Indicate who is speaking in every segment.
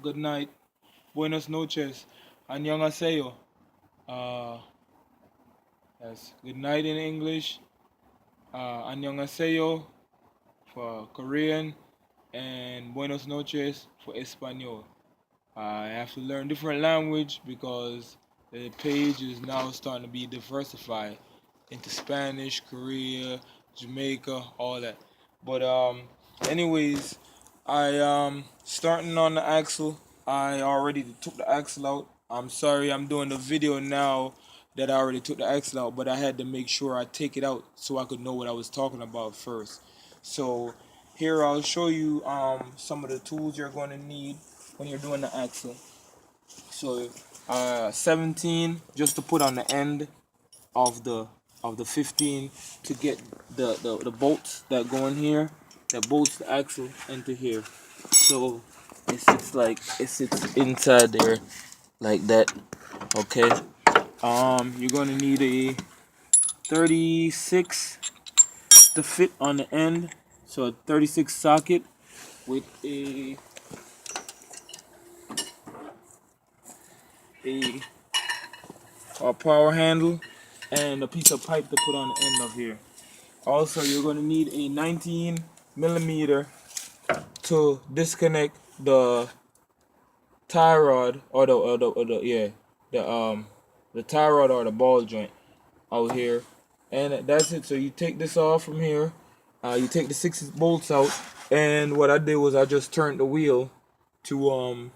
Speaker 1: good night, buenos noches, annyeonghaseyo. Uh, that's good night in English, annyeonghaseyo for Korean, and buenos noches for Espanol. I have to learn different language because the page is now starting to be diversified into Spanish, Korea, Jamaica, all that. But anyways, I starting on the axle. I already took the axle out. I'm sorry, I'm doing the video now that I already took the axle out, but I had to make sure I take it out so I could know what I was talking about first. So here I'll show you some of the tools you're going to need when you're doing the axle. So 17 just to put on the end of the 15 to get the bolts that go in here, that bolts the axle into here. So it sits inside there like that. Okay. You're gonna need a 36 to fit on the end. So a 36 socket with a a power handle and a piece of pipe to put on the end of here. Also, you're going to need a 19 millimeter to disconnect the tie rod the tie rod or the ball joint out here, and that's it. So you take this off from here. You take the 6 bolts out, and what I did was I just turned the wheel to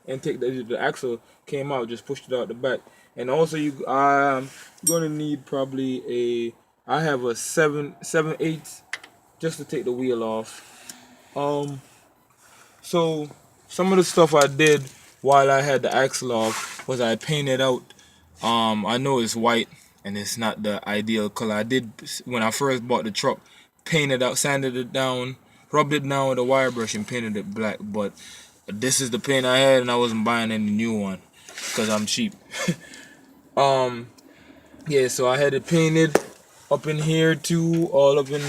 Speaker 1: and take the axle came out, just pushed it out the back. And also you gonna need probably I have a 7/8 just to take the wheel off. So some of the stuff I did while I had the axle off was I painted out. I know it's white and it's not the ideal color. I did, when I first bought the truck, painted out, sanded it down, rubbed it down with a wire brush and painted it black. But this is the paint I had, and I wasn't buying any new one because I'm cheap. Yeah, so I had it painted up in here too, all up in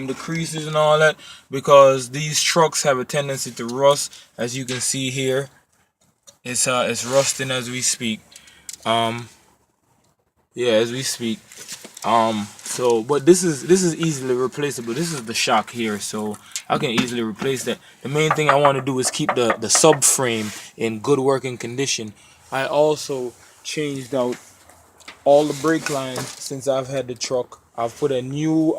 Speaker 1: the creases and all that, because these trucks have a tendency to rust. As you can see here, it's rusting as we speak. Yeah, as we speak. So but this is easily replaceable. This is the shock here, so I can easily replace that. The main thing I want to do is keep the subframe in good working condition. I also changed out all the brake lines since I've had the truck. I've put a new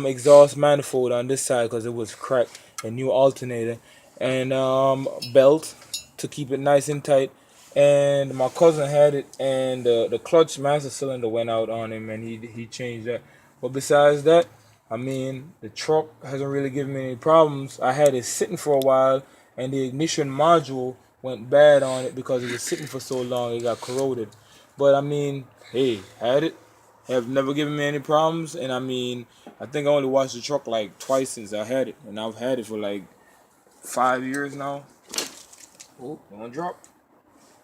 Speaker 1: exhaust manifold on this side because it was cracked, a new alternator, and belt to keep it nice and tight. And my cousin had it, and the clutch master cylinder went out on him, and he changed that. But besides that, I mean, the truck hasn't really given me any problems. I had it sitting for a while, and the ignition module went bad on it because it was sitting for so long. It got corroded. But I mean, hey, had it. Have never given me any problems, and I mean, I think I only washed the truck like twice since I had it, and I've had it for like 5 years now. Oh, don't drop.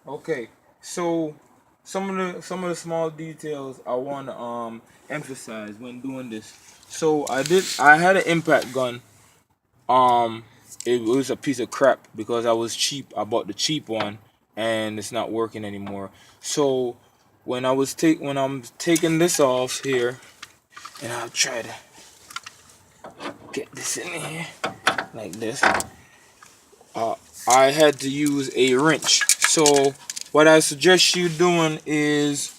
Speaker 1: Okay, so some of the small details I want to emphasize when doing this. So I had an impact gun. Um, it was a piece of crap because I was cheap. I bought the cheap one, and it's not working anymore. So when I'm taking this off here, and I'll try to get this in here like this. I had to use a wrench. So what I suggest you doing is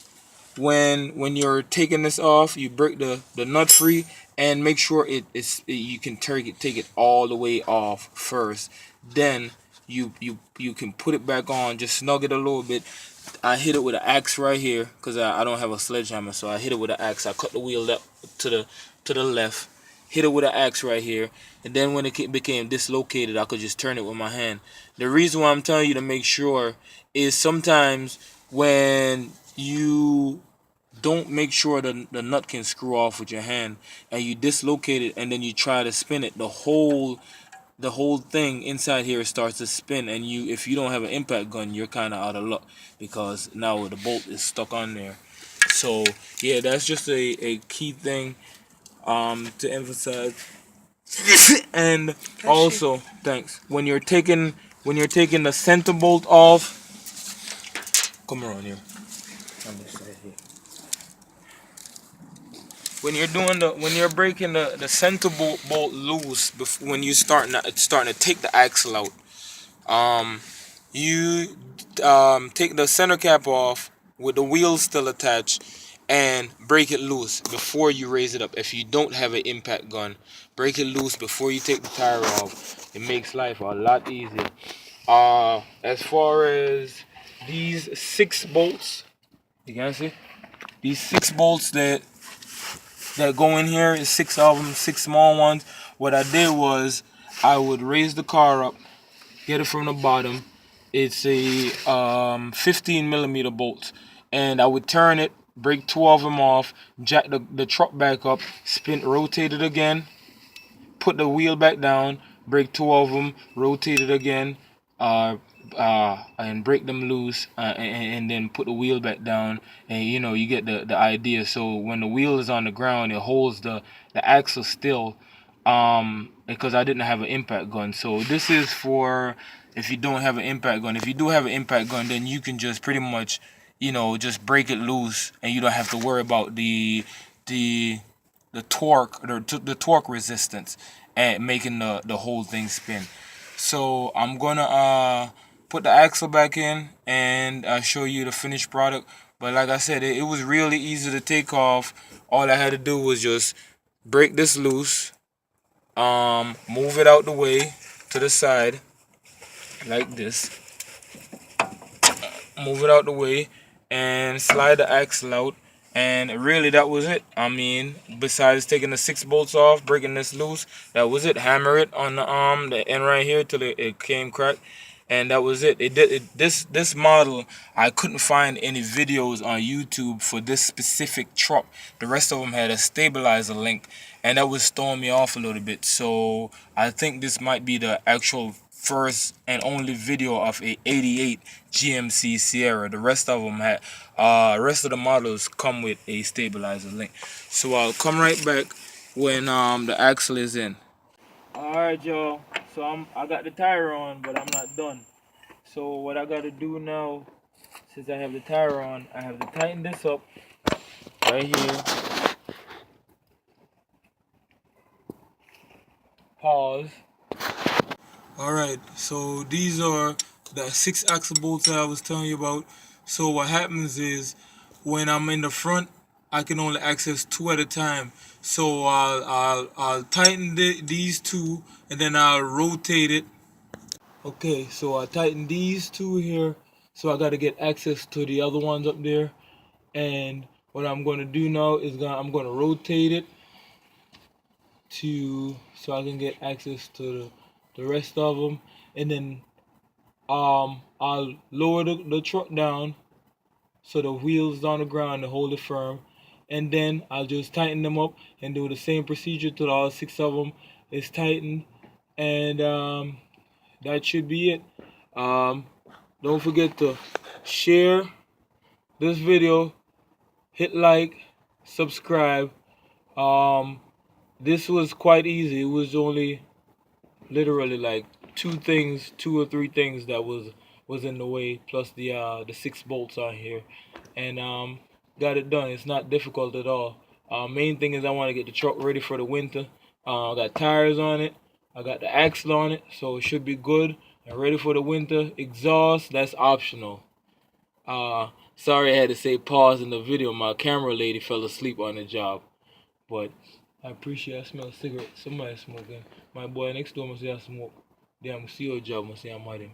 Speaker 1: when you're taking this off, you break the nut free and make sure you can take it all the way off first. Then you can put it back on, just snug it a little bit. I hit it with an axe right here because I don't have a sledgehammer, so I hit it with an axe. I cut the wheel up to the left, hit it with an axe right here, and then when it became dislocated, I could just turn it with my hand. The reason why I'm telling you to make sure is sometimes when you don't make sure the nut can screw off with your hand and you dislocate it and then you try to spin it, the whole thing inside here starts to spin, and if you don't have an impact gun, you're kind of out of luck because now the bolt is stuck on there. So yeah, that's just a key thing to emphasize. And also, thanks, when you're taking when you're taking the center bolt off, come around here. On this side here. When you're breaking the center bolt loose, before, when you starting to take the axle out, you take the center cap off with the wheels still attached and break it loose before you raise it up. If you don't have an impact gun, break it loose before you take the tire off. It makes life a lot easier. As far as these 6 bolts, you can see these 6 bolts that go in here is 6 of them, 6 small ones. What I did was I would raise the car up, get it from the bottom. It's a 15 millimeter bolt, and I would turn it, break 2 of them off, jack the truck back up, rotate it again, put the wheel back down, break 2 of them, rotate it again, and break them loose, and then put the wheel back down, and you get the idea. So when the wheel is on the ground, it holds the axle still, because I didn't have an impact gun. So this is for if you don't have an impact gun. If you do have an impact gun, then you can just pretty much just break it loose, and you don't have to worry about the torque, or the torque resistance, and making the whole thing spin. So I'm gonna put the axle back in and show you the finished product. But like I said, it was really easy to take off. All I had to do was just break this loose, move it out the way to the side like this, move it out the way, and slide the axle out. And really, that was it. I mean, besides taking the 6 bolts off, breaking this loose, that was it. Hammer it on the end right here till it came cracked, and that was it. This model, I couldn't find any videos on YouTube for this specific truck. The rest of them had a stabilizer link, and that was throwing me off a little bit. So I think this might be the actual first and only video of a '88 GMC Sierra. The rest of them had, rest of the models come with a stabilizer link. So I'll come right back when the axle is in. Alright, y'all. So I got the tire on, but I'm not done. So what I gotta do now, since I have the tire on, I have to tighten this up right here. Pause. Alright, so these are the 6 axle bolts that I was telling you about. So what happens is, when I'm in the front, I can only access 2 at a time. So I'll tighten these 2, and then I'll rotate it. Okay, so I tighten these 2 here, so I gotta get access to the other ones up there. And what I'm gonna do now is I'm gonna rotate it so I can get access to the rest of them, and then I'll lower the truck down so the wheels on the ground to hold it firm, and then I'll just tighten them up and do the same procedure till all 6 of them is tightened, and that should be it. Don't forget to share this video, hit like, subscribe. This was quite easy. It was only literally like 2 or 3 things that was in the way, plus the 6 bolts on here, and got it done. It's not difficult at all. Main thing is I want to get the truck ready for the winter. I got tires on it, I got the axle on it, so it should be good and ready for the winter. Exhaust, that's optional. Sorry I had to say pause in the video. My camera lady fell asleep on the job, but I appreciate. I smell a cigarette. Somebody smoking. My boy next door must say I smoke. Damn, see your job must say I'm at him.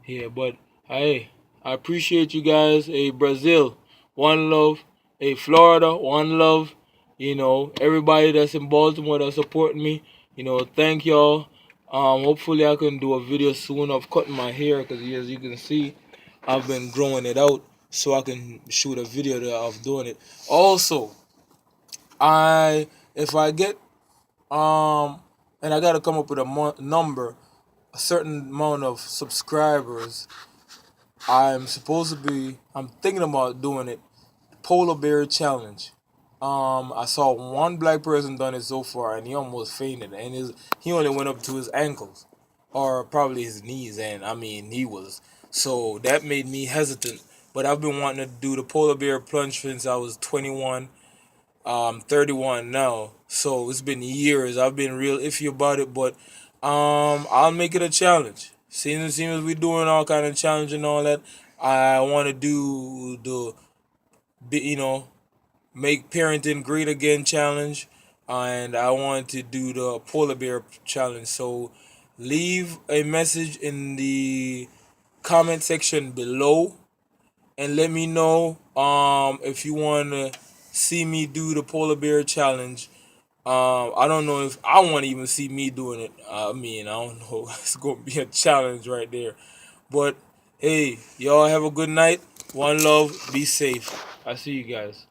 Speaker 1: Yeah, but hey, I appreciate you guys. Hey, Brazil, one love. Hey, Florida, one love. Everybody that's in Baltimore that's supporting me. Thank y'all. Hopefully I can do a video soon of cutting my hair, because as you can see, I've been growing it out, so I can shoot a video of doing it. Also, if I get and I gotta come up with a certain amount of subscribers, I'm thinking about doing it, polar bear challenge. I saw one black person done it so far, and he almost fainted, and he only went up to his ankles. or probably his knees, and I mean he was, so that made me hesitant. But I've been wanting to do the polar bear plunge since I was 21. 31 now, so it's been years. I've been real iffy about it, but I'll make it a challenge. Seems we doing all kind of challenge and all that. I want to do the you know, make parenting great again challenge, and I want to do the polar bear challenge. So leave a message in the comment section below and let me know if you want to see me do the polar bear challenge. I don't know if I want to even see me doing it. I mean, I don't know. It's gonna be a challenge right there. But hey, y'all have a good night. One love. Be safe. I see you guys.